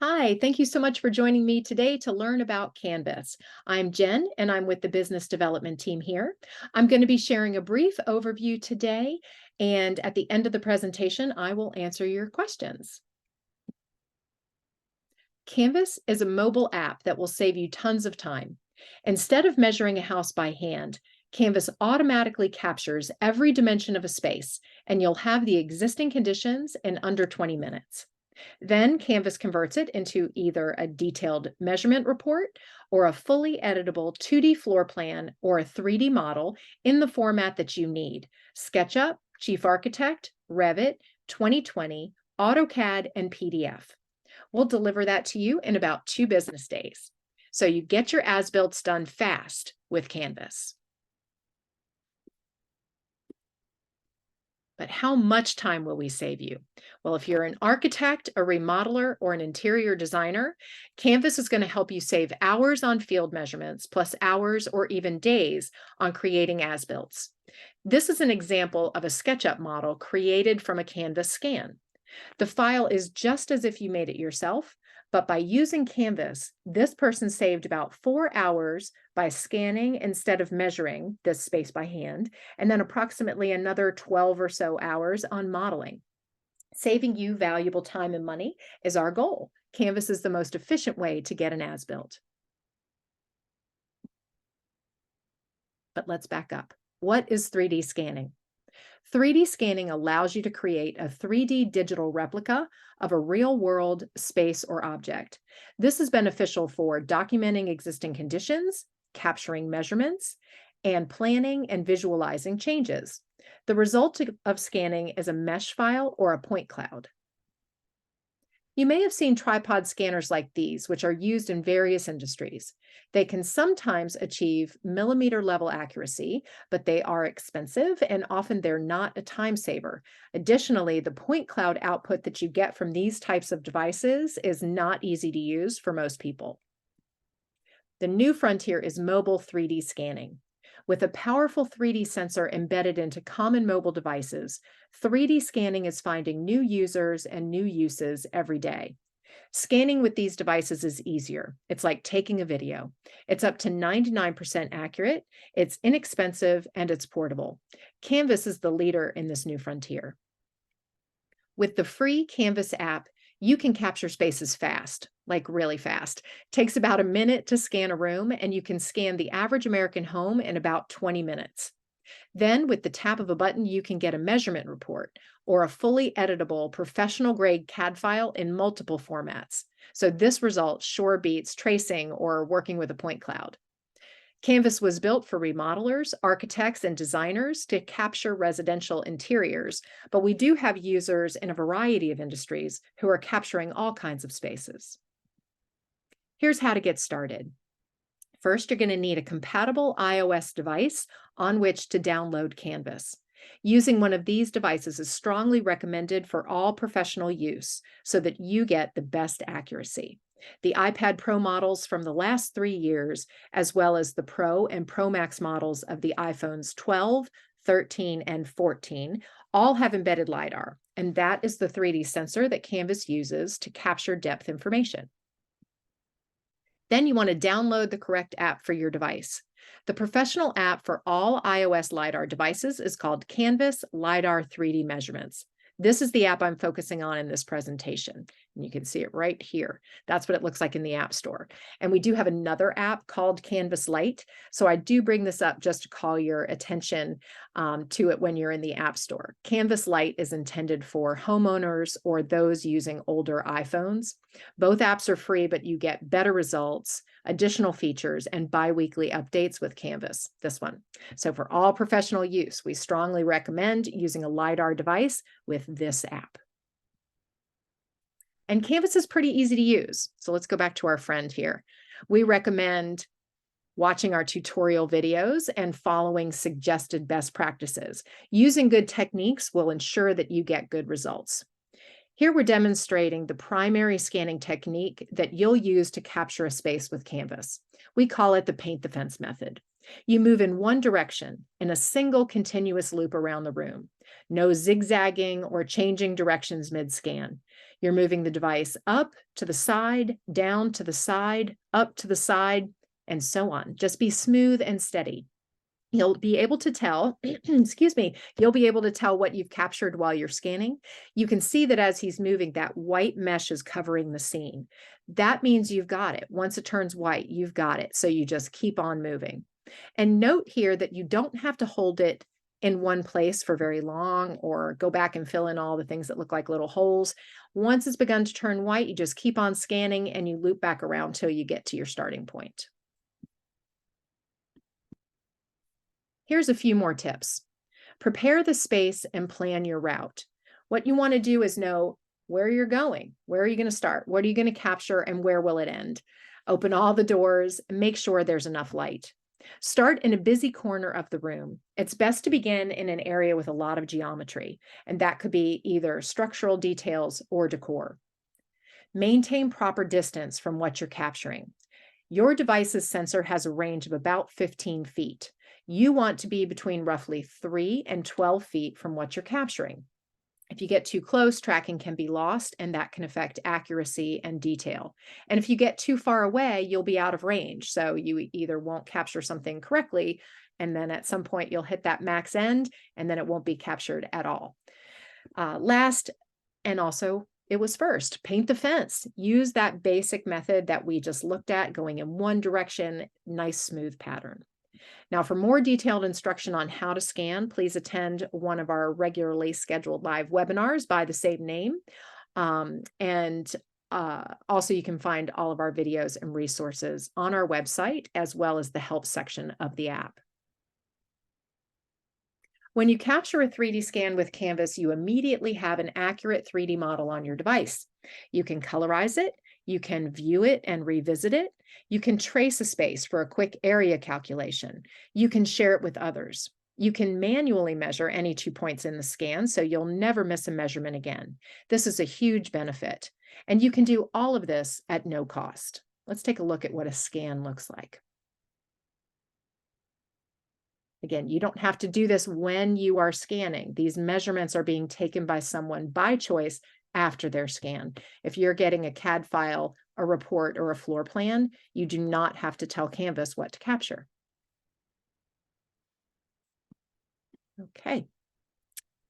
Hi, thank you so much for joining me today to learn about Canvas. I'm Jen and I'm with the business development team here. I'm going to be sharing a brief overview today, and at the end of the presentation, I will answer your questions. Canvas is a mobile app that will save you tons of time. Instead of measuring a house by hand, Canvas automatically captures every dimension of a space, and you'll have the existing conditions in under 20 minutes. Then Canvas converts it into either a detailed measurement report or a fully editable 2D floor plan or a 3D model in the format that you need: SketchUp, Chief Architect, Revit, 2020, AutoCAD, and PDF. We'll deliver that to you in about 2 business days. So you get your as-builts done fast with Canvas. But how much time will we save you? Well, if you're an architect, a remodeler, or an interior designer, Canvas is going to help you save hours on field measurements, plus hours or even days on creating as-builts. This is an example of a SketchUp model created from a Canvas scan. The file is just as if you made it yourself, but by using Canvas, this person saved about 4 hours by scanning instead of measuring this space by hand, and then approximately another 12 or so hours on modeling. Saving you valuable time and money is our goal. Canvas is the most efficient way to get an as-built. But let's back up. What is 3D scanning? 3D scanning allows you to create a 3D digital replica of a real-world space or object. This is beneficial for documenting existing conditions, capturing measurements, and planning and visualizing changes. The result of scanning is a mesh file or a point cloud. You may have seen tripod scanners like these, which are used in various industries. They can sometimes achieve millimeter level accuracy, but they are expensive and often they're not a time saver. Additionally, the point cloud output that you get from these types of devices is not easy to use for most people. The new frontier is mobile 3D scanning. With a powerful 3D sensor embedded into common mobile devices, 3D scanning is finding new users and new uses every day. Scanning with these devices is easier. It's like taking a video. It's up to 99% accurate, it's inexpensive, and it's portable. Canvas is the leader in this new frontier. With the free Canvas app, you can capture spaces fast, like really fast. It takes about a minute to scan a room, and you can scan the average American home in about 20 minutes. Then, with the tap of a button, you can get a measurement report or a fully editable professional grade CAD file in multiple formats. So this result sure beats tracing or working with a point cloud. Canvas was built for remodelers, architects, and designers to capture residential interiors, but we do have users in a variety of industries who are capturing all kinds of spaces. Here's how to get started. First, you're going to need a compatible iOS device on which to download Canvas. Using one of these devices is strongly recommended for all professional use so that you get the best accuracy. The iPad Pro models from the last 3 years, as well as the Pro and Pro Max models of the iPhones 12, 13, and 14, all have embedded LiDAR, and that is the 3D sensor that Canvas uses to capture depth information. Then you want to download the correct app for your device. The professional app for all iOS LiDAR devices is called Canvas LiDAR 3D Measurements. This is the app I'm focusing on in this presentation. And you can see it right here. That's what it looks like in the App Store. And we do have another app called Canvas Lite. So I do bring this up just to call your attention to it when you're in the App Store. Canvas Lite is intended for homeowners or those using older iPhones. Both apps are free, but you get better results, additional features, and bi-weekly updates with Canvas, this one. So for all professional use, we strongly recommend using a LiDAR device with this app. And Canvas is pretty easy to use. So let's go back to our friend here. We recommend watching our tutorial videos and following suggested best practices. Using good techniques will ensure that you get good results. Here we're demonstrating the primary scanning technique that you'll use to capture a space with Canvas. We call it the paint the fence method. You move in one direction in a single continuous loop around the room. No zigzagging or changing directions mid-scan. You're moving the device up to the side, down to the side, up to the side, and so on. Just be smooth and steady. You'll be able to tell, excuse me, you'll be able to tell what you've captured while you're scanning. You can see that as he's moving, that white mesh is covering the scene. That means you've got it. Once it turns white, you've got it. So you just keep on moving. And note here that you don't have to hold it in one place for very long or go back and fill in all the things that look like little holes. Once it's begun to turn white, you just keep on scanning and you loop back around till you get to your starting point. Here's a few more tips. Prepare the space and plan your route. What you want to do is know where you're going. Where are you going to start? What are you going to capture and where will it end? Open all the doors and make sure there's enough light. Start in a busy corner of the room. It's best to begin in an area with a lot of geometry, and that could be either structural details or decor. Maintain proper distance from what you're capturing. Your device's sensor has a range of about 15 feet. You want to be between roughly 3 and 12 feet from what you're capturing. If you get too close, tracking can be lost, and that can affect accuracy and detail. And if you get too far away, you'll be out of range. So you either won't capture something correctly, and then at some point you'll hit that max end, and then it won't be captured at all. Last, and also it was first, paint the fence. Use that basic method that we just looked at, going in one direction, nice smooth pattern. Now, for more detailed instruction on how to scan, please attend one of our regularly scheduled live webinars by the same name. Also, you can find all of our videos and resources on our website, as well as the help section of the app. When you capture a 3D scan with Canvas, you immediately have an accurate 3D model on your device. You can colorize it, you can view it and revisit it, you can trace a space for a quick area calculation, you can share it with others. You can manually measure any 2 points in the scan, so you'll never miss a measurement again. This is a huge benefit, and you can do all of this at no cost. Let's take a look at what a scan looks like. Again, you don't have to do this when you are scanning. These measurements are being taken by someone by choice after their scan. If you're getting a CAD file, a report, or a floor plan, you do not have to tell Canvas what to capture. Okay.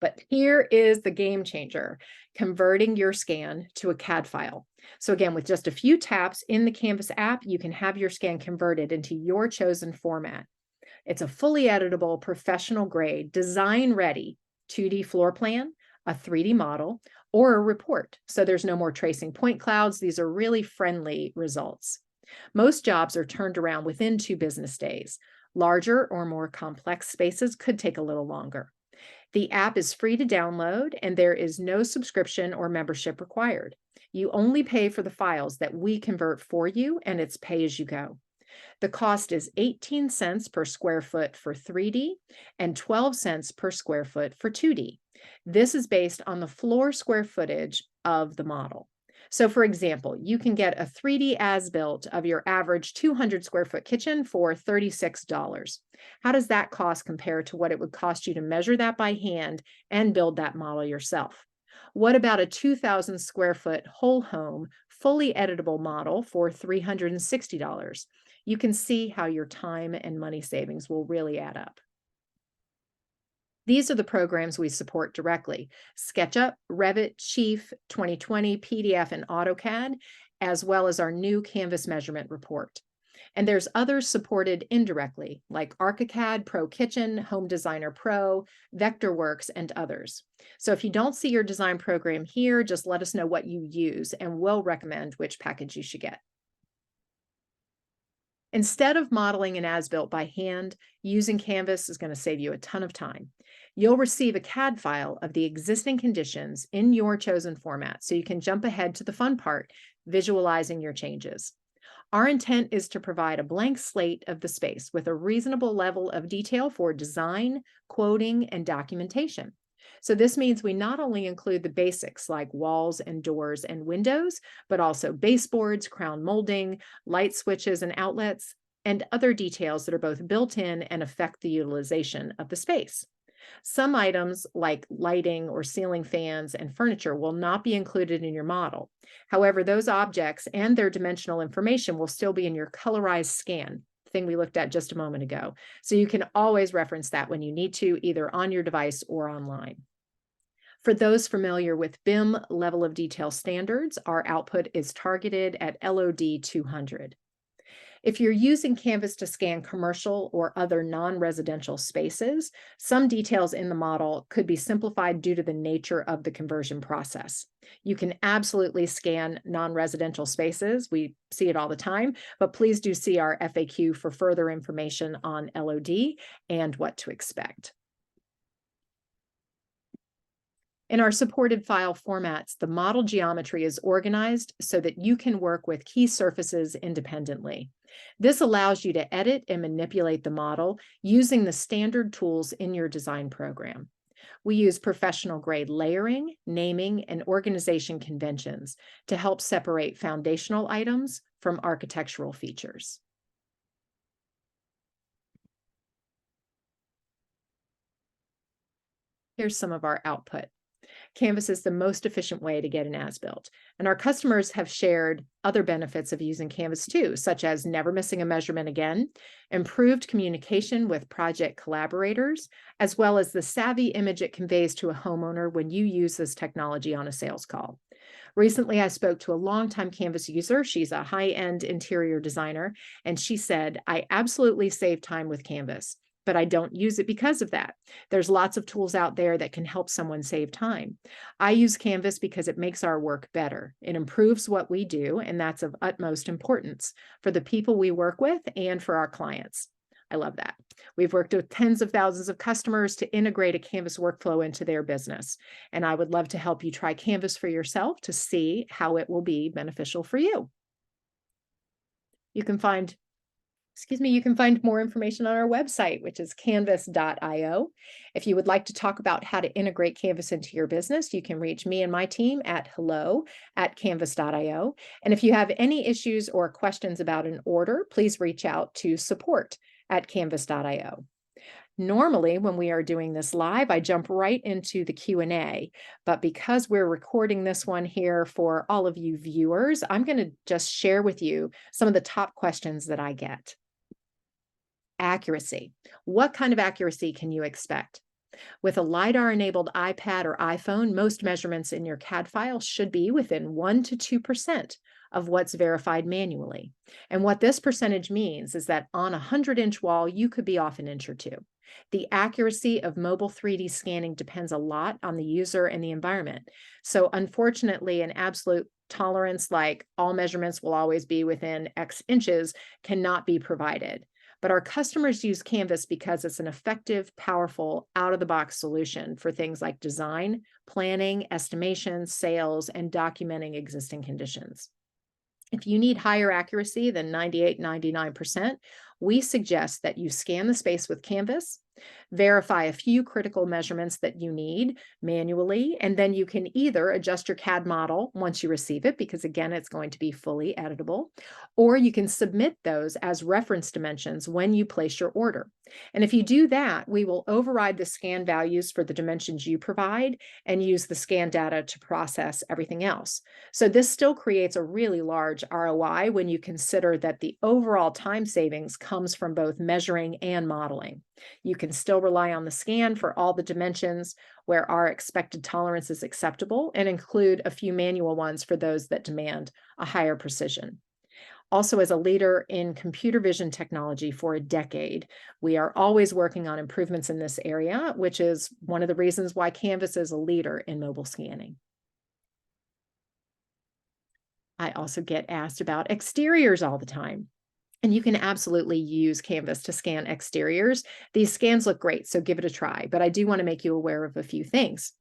But here is the game changer, converting your scan to a CAD file. So again, with just a few taps in the Canvas app, you can have your scan converted into your chosen format. It's a fully editable, professional grade, design ready 2D floor plan, a 3D model, or a report. So there's no more tracing point clouds. These are really friendly results. Most jobs are turned around within 2 business days. Larger or more complex spaces could take a little longer. The app is free to download, and there is no subscription or membership required. You only pay for the files that we convert for you, and it's pay as you go. The cost is 18 cents per square foot for 3D and 12 cents per square foot for 2D. This is based on the floor square footage of the model. So for example, you can get a 3D as-built of your average 200 square foot kitchen for $36. How does that cost compare to what it would cost you to measure that by hand and build that model yourself? What about a 2,000 square foot whole home, fully editable model for $360? You can see how your time and money savings will really add up. These are the programs we support directly: SketchUp, Revit, Chief, 2020, PDF, and AutoCAD, as well as our new Canvas measurement report. And there's others supported indirectly, like ArchiCAD, Pro Kitchen, Home Designer Pro, Vectorworks, and others. So if you don't see your design program here, just let us know what you use, and we'll recommend which package you should get. Instead of modeling an as-built by hand, using Canvas is going to save you a ton of time. You'll receive a CAD file of the existing conditions in your chosen format, so you can jump ahead to the fun part, visualizing your changes. Our intent is to provide a blank slate of the space with a reasonable level of detail for design, quoting, and documentation. So this means we not only include the basics like walls and doors and windows, but also baseboards, crown molding, light switches and outlets, and other details that are both built in and affect the utilization of the space. Some items like lighting or ceiling fans and furniture will not be included in your model. However, those objects and their dimensional information will still be in your colorized scan, thing we looked at just a moment ago. So you can always reference that when you need to, either on your device or online. For those familiar with BIM level of detail standards, our output is targeted at LOD 200. If you're using Canvas to scan commercial or other non-residential spaces, some details in the model could be simplified due to the nature of the conversion process. You can absolutely scan non-residential spaces. We see it all the time, but please do see our FAQ for further information on LOD and what to expect. In our supported file formats, the model geometry is organized so that you can work with key surfaces independently. This allows you to edit and manipulate the model using the standard tools in your design program. We use professional grade layering, naming, and organization conventions to help separate foundational items from architectural features. Here's some of our output. Canvas is the most efficient way to get an as-built. And our customers have shared other benefits of using Canvas too, such as never missing a measurement again, improved communication with project collaborators, as well as the savvy image it conveys to a homeowner when you use this technology on a sales call. Recently, I spoke to a longtime Canvas user. She's a high-end interior designer, and she said, "I absolutely save time with Canvas, but I don't use it because of that. There's lots of tools out there that can help someone save time. I use Canvas because it makes our work better. It improves what we do, and that's of utmost importance for the people we work with and for our clients." I love that. We've worked with tens of thousands of customers to integrate a Canvas workflow into their business, and I would love to help you try Canvas for yourself to see how it will be beneficial for you. You can find more information on our website, which is canvas.io. If you would like to talk about how to integrate Canvas into your business, you can reach me and my team at hello@canvas.io. And if you have any issues or questions about an order, please reach out to support@canvas.io. Normally, when we are doing this live, I jump right into the Q&A, but because we're recording this one here for all of you viewers, I'm going to just share with you some of the top questions that I get. Accuracy. What kind of accuracy can you expect? With a LiDAR-enabled iPad or iPhone, most measurements in your CAD file should be within 1 to 2% of what's verified manually. And what this percentage means is that on a 100-inch wall, you could be off an inch or two. The accuracy of mobile 3D scanning depends a lot on the user and the environment. So unfortunately, an absolute tolerance like all measurements will always be within X inches cannot be provided. But our customers use Canvas because it's an effective, powerful, out-of-the-box solution for things like design, planning, estimation, sales, and documenting existing conditions. If you need higher accuracy than 98, 99%, we suggest that you scan the space with Canvas, verify a few critical measurements that you need manually, and then you can either adjust your CAD model once you receive it, because again, it's going to be fully editable, or you can submit those as reference dimensions when you place your order. And if you do that, we will override the scan values for the dimensions you provide and use the scan data to process everything else. So this still creates a really large ROI when you consider that the overall time savings comes from both measuring and modeling. You can still rely on the scan for all the dimensions where our expected tolerance is acceptable and include a few manual ones for those that demand a higher precision. Also, as a leader in computer vision technology for a decade, we are always working on improvements in this area, which is one of the reasons why Canvas is a leader in mobile scanning. I also get asked about exteriors all the time. And you can absolutely use Canvas to scan exteriors. These scans look great, so give it a try. But I do want to make you aware of a few things.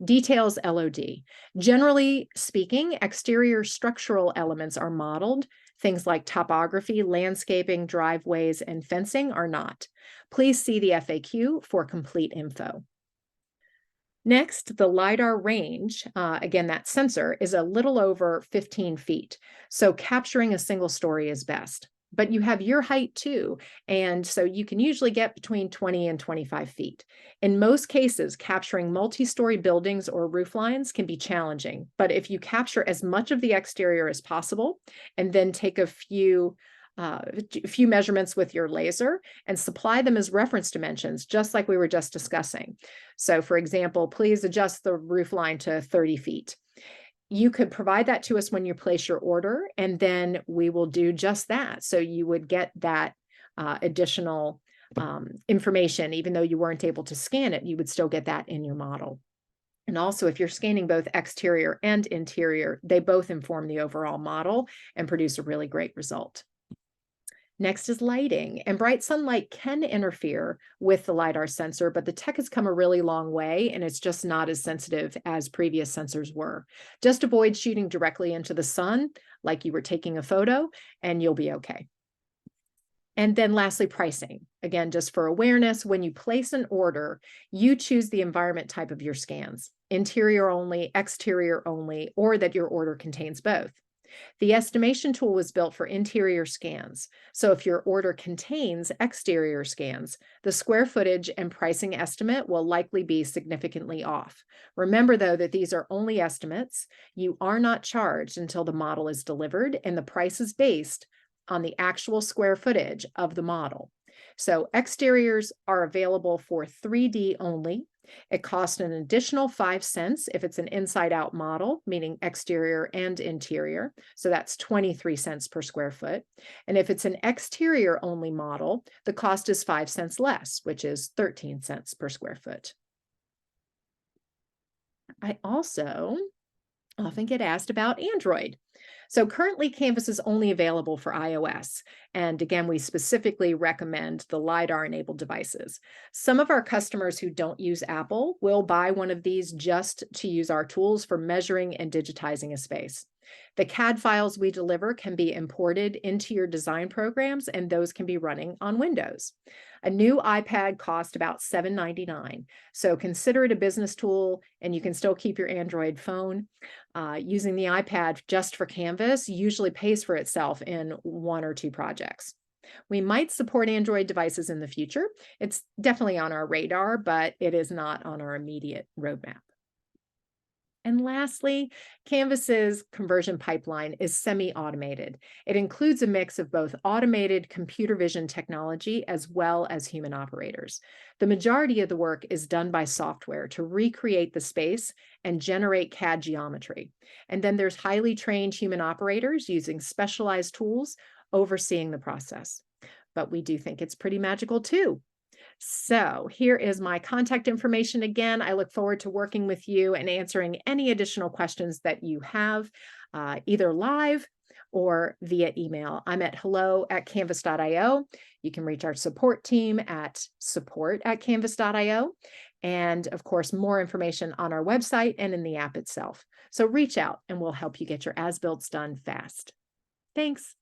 Details LOD. Generally speaking, exterior structural elements are modeled. Things like topography, landscaping, driveways, and fencing are not. Please see the FAQ for complete info. Next, the LiDAR range, again, that sensor, is a little over 15 feet. So capturing a single story is best. but you have your height too. And so you can usually get between 20 and 25 feet. In most cases, capturing multi-story buildings or roof lines can be challenging, but if you capture as much of the exterior as possible and then take a few measurements with your laser and supply them as reference dimensions, just like we were just discussing. So for example, please adjust the roof line to 30 feet. You could provide that to us when you place your order, and then we will do just that. So you would get that additional information, even though you weren't able to scan it, you would still get that in your model. And also, if you're scanning both exterior and interior, they both inform the overall model and produce a really great result. Next is lighting, and bright sunlight can interfere with the LiDAR sensor, but the tech has come a really long way and it's just not as sensitive as previous sensors were. Just avoid shooting directly into the sun like you were taking a photo and you'll be okay. And then lastly, pricing. Again, just for awareness, when you place an order, you choose the environment type of your scans, interior only, exterior only, or that your order contains both. The estimation tool was built for interior scans. So if your order contains exterior scans, the square footage and pricing estimate will likely be significantly off. Remember, though, that these are only estimates. You are not charged until the model is delivered, and the price is based on the actual square footage of the model. So exteriors are available for 3D only. It costs an additional 5 cents if it's an inside-out model, meaning exterior and interior. So that's 23 cents per square foot. And if it's an exterior-only model, the cost is 5 cents less, which is 13 cents per square foot. I also often get asked about Android. So currently Canvas is only available for iOS. And again, we specifically recommend the LiDAR enabled devices. Some of our customers who don't use Apple will buy one of these just to use our tools for measuring and digitizing a space. The CAD files we deliver can be imported into your design programs, and those can be running on Windows. A new iPad costs about $7.99. So consider it a business tool, and you can still keep your Android phone. Using the iPad just for Canvas usually pays for itself in 1 or 2 projects. We might support Android devices in the future. It's definitely on our radar, but it is not on our immediate roadmap. And lastly, Canvas's conversion pipeline is semi-automated. It includes a mix of both automated computer vision technology as well as human operators. The majority of the work is done by software to recreate the space and generate CAD geometry. And then there's highly trained human operators using specialized tools overseeing the process. But we do think it's pretty magical too. So here is my contact information again. I look forward to working with you and answering any additional questions that you have, either live or via email. I'm at hello@canvas.io. You can reach our support team at support@canvas.io. And of course, more information on our website and in the app itself. So reach out and we'll help you get your as-builts done fast. Thanks.